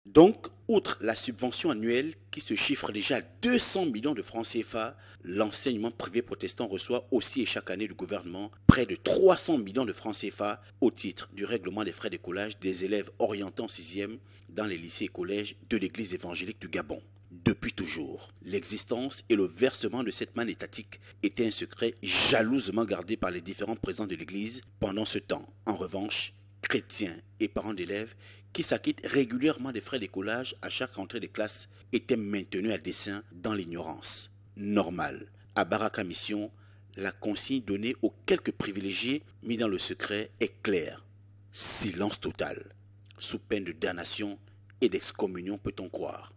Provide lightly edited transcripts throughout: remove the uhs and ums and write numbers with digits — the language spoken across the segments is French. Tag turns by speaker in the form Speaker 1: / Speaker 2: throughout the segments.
Speaker 1: Donc, outre la subvention annuelle qui se chiffre déjà à 200 millions de francs CFA, l'enseignement privé protestant reçoit aussi et chaque année du gouvernement près de 300 millions de francs CFA au titre du règlement des frais d'écolage des élèves orientés en 6e dans les lycées et collèges de l'Église évangélique du Gabon. Depuis toujours, l'existence et le versement de cette manne étatique étaient un secret jalousement gardé par les différents présidents de l'Église pendant ce temps. En revanche, chrétiens et parents d'élèves qui s'acquittent régulièrement des frais d'écolage à chaque rentrée des classes étaient maintenus à dessein dans l'ignorance. Normal. À Baraka Mission, la consigne donnée aux quelques privilégiés mis dans le secret est claire. Silence total. Sous peine de damnation et d'excommunion peut-on croire.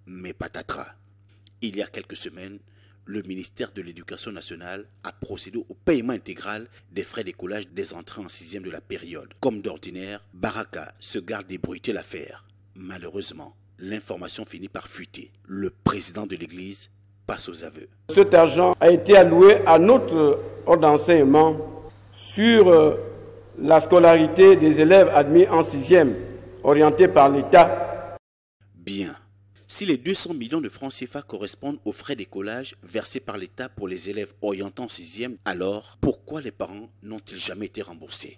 Speaker 1: Mais patatras. Il y a quelques semaines, le ministère de l'Éducation nationale a procédé au paiement intégral des frais d'écolage des entrées en 6e de la période. Comme d'ordinaire, Baraka se garde d'ébruiter l'affaire. Malheureusement, l'information finit par fuiter. Le président de l'Église passe aux aveux.
Speaker 2: Cet argent a été alloué à notre ordre d'enseignement sur la scolarité des élèves admis en 6e, orientés par l'État.
Speaker 1: Bien. Si les 200 millions de francs CFA correspondent aux frais d'écolage versés par l'État pour les élèves orientant en 6e, alors pourquoi les parents n'ont-ils jamais été remboursés?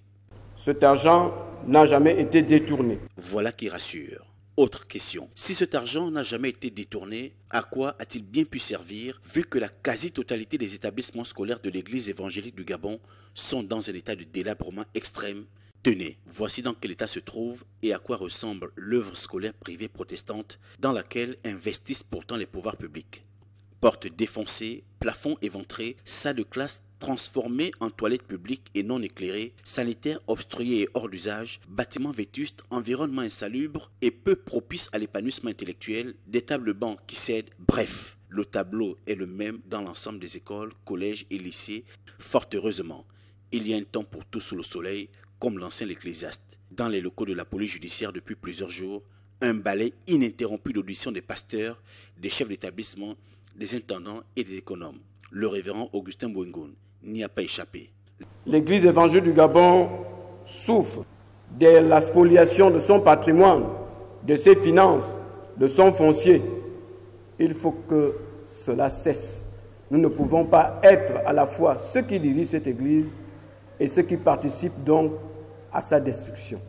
Speaker 2: Cet argent n'a jamais été détourné.
Speaker 1: Voilà qui rassure. Autre question. Si cet argent n'a jamais été détourné, à quoi a-t-il bien pu servir vu que la quasi-totalité des établissements scolaires de l'Église évangélique du Gabon sont dans un état de délabrement extrême? Tenez, voici dans quel état se trouve et à quoi ressemble l'œuvre scolaire privée protestante dans laquelle investissent pourtant les pouvoirs publics. Portes défoncées, plafonds éventrés, salles de classe transformées en toilettes publiques et non éclairées, sanitaires obstrués et hors d'usage, bâtiments vétustes, environnement insalubre et peu propice à l'épanouissement intellectuel, des tables bancs qui cèdent, bref, le tableau est le même dans l'ensemble des écoles, collèges et lycées. Fort heureusement, il y a un temps pour tout sous le soleil, comme l'enseigne l'Ecclésiaste. Dans les locaux de la police judiciaire depuis plusieurs jours, un balai ininterrompu d'audition des pasteurs, des chefs d'établissement, des intendants et des économes. Le révérend Augustin Bouengoun n'y a pas échappé.
Speaker 2: L'Église évangélique du Gabon souffre de la spoliation de son patrimoine, de ses finances, de son foncier. Il faut que cela cesse. Nous ne pouvons pas être à la fois ceux qui dirigent cette Église et ceux qui participent donc à sa destruction.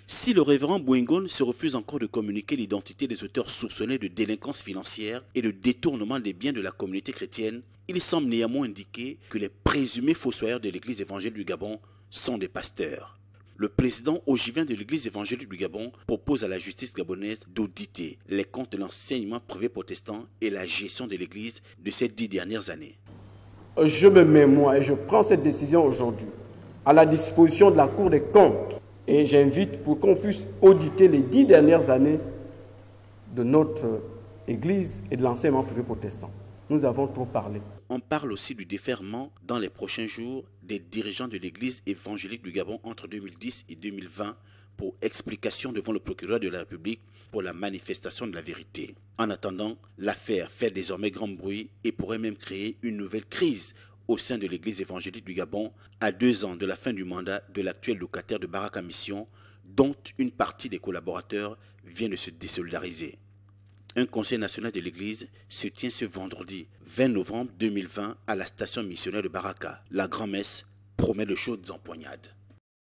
Speaker 1: Si le révérend Bouengoun se refuse encore de communiquer l'identité des auteurs soupçonnés de délinquance financière et de détournement des biens de la communauté chrétienne, il semble néanmoins indiquer que les présumés fossoyeurs de l'Église évangélique du Gabon sont des pasteurs. Le président ogivien de l'Église évangélique du Gabon propose à la justice gabonaise d'auditer les comptes de l'enseignement privé protestant et la gestion de l'Église de ces 10 dernières années.
Speaker 2: Je me mets, moi, et je prends cette décision aujourd'hui, à la disposition de la Cour des comptes. Et j'invite pour qu'on puisse auditer les 10 dernières années de notre Église et de l'enseignement privé protestant. Nous avons trop parlé.
Speaker 1: On parle aussi du déferment dans les prochains jours des dirigeants de l'Église évangélique du Gabon entre 2010 et 2020 pour explication devant le procureur de la République pour la manifestation de la vérité. En attendant, l'affaire fait désormais grand bruit et pourrait même créer une nouvelle crise au sein de l'Église évangélique du Gabon à 2 ans de la fin du mandat de l'actuel locataire de Baraka Mission, dont une partie des collaborateurs vient de se désolidariser. Un conseil national de l'Église se tient ce vendredi 20 novembre 2020 à la station missionnaire de Baraka. La grand-messe promet de chaudes empoignades.